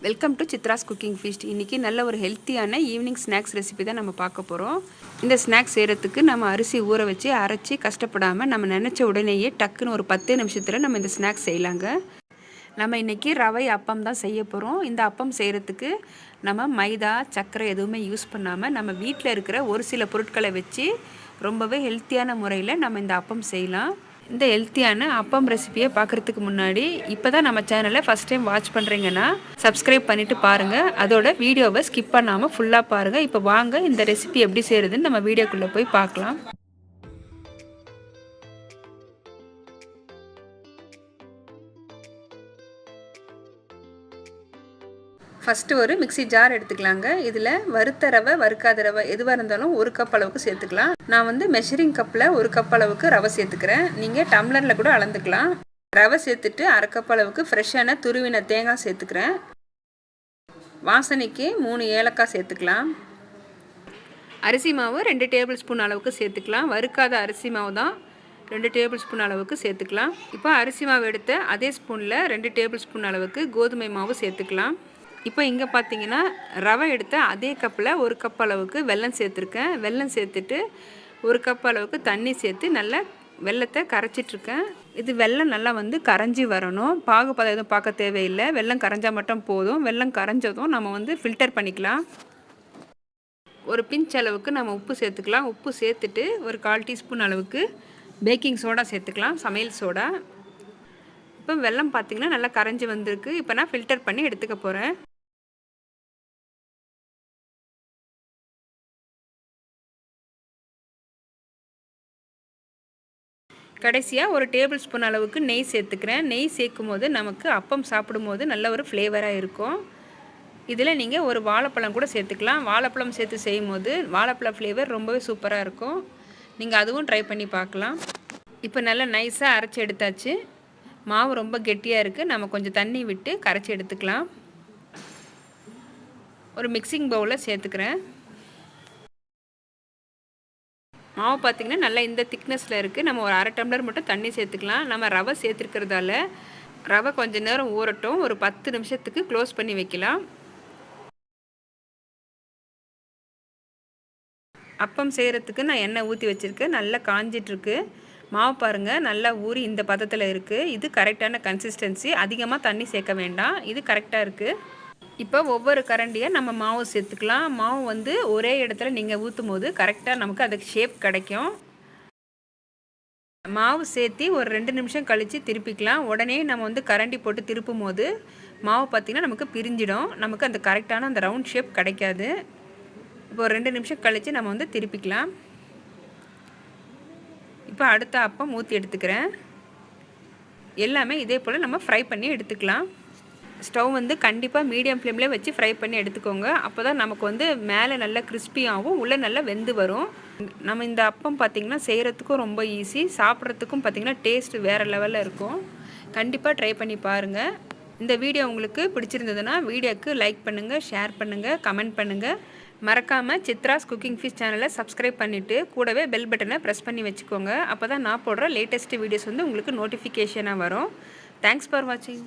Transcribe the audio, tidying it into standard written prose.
Welcome to Chitra's cooking feast. இன்றைக்கி நல்ல ஒரு ஹெல்த்தியான ஈவினிங் ஸ்நாக்ஸ் ரெசிபி தான் நம்ம பார்க்க போகிறோம். இந்த ஸ்நாக்ஸ் செய்கிறதுக்கு நம்ம அரிசி ஊற வச்சு அரைச்சி கஷ்டப்படாமல் நம்ம நினச்ச உடனேயே டக்குன்னு ஒரு 10 நிமிஷத்தில் நம்ம இந்த ஸ்நாக்ஸ் செய்யலாங்க. நம்ம இன்றைக்கி ரவை அப்பம் தான் செய்ய போகிறோம். இந்த அப்பம் செய்கிறதுக்கு நம்ம மைதா சர்க்கரை எதுவுமே யூஸ் பண்ணாமல் நம்ம வீட்டில் இருக்கிற ஒரு சில பொருட்களை வச்சு ரொம்பவே ஹெல்த்தியான முறையில் நம்ம இந்த அப்பம் செய்யலாம். இந்த ஹெல்த்தியான அப்பம் ரெசிபியை பார்க்குறதுக்கு முன்னாடி இப்போ தான் நம்ம சேனலை ஃபஸ்ட் டைம் வாட்ச் பண்ணுறீங்கன்னா சப்ஸ்கிரைப் பண்ணிவிட்டு பாருங்கள். அதோட வீடியோவை ஸ்கிப் பண்ணாமல் ஃபுல்லாக பாருங்கள். இப்போ வாங்க இந்த ரெசிபி எப்படி செய்கிறதுன்னு நம்ம வீடியோக்குள்ளே போய் பார்க்கலாம். ஃபஸ்ட்டு ஒரு மிக்சி ஜார் எடுத்துக்கலாங்க. இதில் வறுத்த ரவை வறுக்காத ரவை எதுவாக இருந்தாலும் 1 கப் அளவுக்கு சேர்த்துக்கலாம். நான் வந்து மெஷரிங் கப்பில் 1 கப் அளவுக்கு ரவை சேர்த்துக்கிறேன். நீங்கள் டம்ளரில் கூட அளந்துக்கலாம். ரவை சேர்த்துட்டு 1/2 கப் அளவுக்கு ஃப்ரெஷ்ஷான துருவின தேங்காய் சேர்த்துக்கிறேன். வாசனைக்கு 3 ஏலக்காய் சேர்த்துக்கலாம். அரிசி மாவு 2 டேபிள் ஸ்பூன் அளவுக்கு சேர்த்துக்கலாம். வறுக்காத அரிசி மாவு தான் 2 டேபிள் ஸ்பூன் அளவுக்கு சேர்த்துக்கலாம். இப்போ அரிசி மாவு எடுத்த அதே ஸ்பூனில் 2 டேபிள் ஸ்பூன் அளவுக்கு கோதுமை மாவு சேர்த்துக்கலாம். இப்போ இங்கே பார்த்தீங்கன்னா ரவை எடுத்த அதே கப்பில் 1 கப் அளவுக்கு வெல்லம் சேர்த்துருக்கேன். வெல்லம் சேர்த்துட்டு 1 கப் அளவுக்கு தண்ணி சேர்த்து நல்லா வெல்லத்தை கரைச்சிட்ருக்கேன். இது வெல்லம் நல்லா வந்து கரைஞ்சி வரணும். பாகுபதம் எதுவும் பார்க்க தேவையில்லை. வெல்லம் கரைஞ்சால் மட்டும் போதும். வெல்லம் கரைஞ்சதும் நம்ம வந்து ஃபில்டர் பண்ணிக்கலாம். ஒரு பிஞ்ச் அளவுக்கு நம்ம உப்பு சேர்த்துக்கலாம். உப்பு சேர்த்துட்டு ஒரு 1/4 டீஸ்பூன் அளவுக்கு பேக்கிங் சோடா சேர்த்துக்கலாம், சமையல் சோடா. இப்போ வெல்லம் பார்த்திங்கன்னா நல்லா கரைஞ்சி வந்திருக்கு. இப்போ நான் ஃபில்டர் பண்ணி எடுத்துக்க போகிறேன். கடைசியாக ஒரு டேபிள் ஸ்பூன் அளவுக்கு நெய் சேர்த்துக்கிறேன். நெய் சேர்க்கும் போது நமக்கு அப்பம் சாப்பிடும்போது நல்ல ஒரு ஃப்ளேவராக இருக்கும். இதில் நீங்கள் ஒரு வாழைப்பழம் கூட சேர்த்துக்கலாம். வாழைப்பழம் சேர்த்து செய்யும் போது வாழைப்பழம் ஃப்ளேவர் ரொம்பவே சூப்பராக இருக்கும். நீங்கள் அதுவும் ட்ரை பண்ணி பார்க்கலாம். இப்போ நல்லா நைஸாக அரைச்சி எடுத்தாச்சு. மாவு ரொம்ப கெட்டியாக இருக்குது. நம்ம கொஞ்சம் தண்ணி விட்டு கரைச்சி எடுத்துக்கலாம். ஒரு மிக்சிங் பவுலில் சேர்த்துக்கிறேன். மாவு பார்த்திங்கன்னா நல்லா இந்த திக்னஸில் இருக்குது. நம்ம ஒரு 1/2 டம்ளர் மட்டும் தண்ணி சேர்த்துக்கலாம். நம்ம ரவை சேர்த்துருக்கிறதால ரவை கொஞ்சம் நேரம் ஊறட்டும். ஒரு 10 நிமிஷத்துக்கு க்ளோஸ் பண்ணி வைக்கலாம். அப்பம் செய்கிறதுக்கு நான் எண்ணெய் ஊற்றி வச்சுருக்கேன். நல்லா காஞ்சிட்ருக்கு. மாவு பாருங்கள் நல்லா ஊறி இந்த பதத்தில் இருக்குது. இது கரெக்டான கன்சிஸ்டன்சி. அதிகமாக தண்ணி சேர்க்க வேண்டாம். இது கரெக்டாக இருக்குது. இப்போ ஒவ்வொரு கரண்டியாக நம்ம மாவு சேர்த்துக்கலாம். மாவு வந்து ஒரே இடத்துல நீங்கள் ஊற்றும் போது கரெக்டாக நமக்கு அதுக்கு ஷேப் கிடைக்கும். மாவு சேர்த்து ஒரு 2 நிமிஷம் கழித்து திருப்பிக்கலாம். உடனே நம்ம வந்து கரண்டி போட்டு திருப்பும் போது மாவு பார்த்திங்கன்னா நமக்கு பிரிஞ்சிடும். நமக்கு அந்த கரெக்டான அந்த ரவுண்ட் ஷேப் கிடைக்காது. இப்போ ஒரு 2 நிமிஷம் கழித்து நம்ம வந்து திருப்பிக்கலாம். இப்போ அடுத்த அப்பம் ஊற்றி எடுத்துக்கிறேன். எல்லாமே இதே போல் நம்ம ஃப்ரை பண்ணி எடுத்துக்கலாம். ஸ்டவ் வந்து கண்டிப்பாக மீடியம் ஃப்ளேம்லேயே வச்சு ஃப்ரை பண்ணி எடுத்துக்கோங்க. அப்போ தான் நமக்கு வந்து மேலே நல்லா கிறிஸ்பியாகவும் உள்ளே நல்லா வெந்து வரும். நம்ம இந்த அப்பம் பார்த்திங்கன்னா செய்கிறதுக்கும் ரொம்ப ஈஸி, சாப்பிட்றதுக்கும் பார்த்திங்கன்னா டேஸ்ட் வேறு லெவலில் இருக்கும். கண்டிப்பாக ட்ரை பண்ணி பாருங்கள். இந்த வீடியோ உங்களுக்கு பிடிச்சிருந்ததுன்னா வீடியோக்கு லைக் பண்ணுங்கள், ஷேர் பண்ணுங்கள், கமெண்ட் பண்ணுங்கள். மறக்காமல் சித்ராஸ் குக்கிங் ஃபீஸ்ட் சேனலை சப்ஸ்கிரைப் பண்ணிவிட்டு கூடவே பெல் பட்டனை ப்ரெஸ் பண்ணி வச்சுக்கோங்க. அப்போ தான் நான் போடுற லேட்டஸ்ட் வீடியோஸ் வந்து உங்களுக்கு நோட்டிஃபிகேஷனாக வரும். தேங்க்ஸ் ஃபார் வாட்சிங்.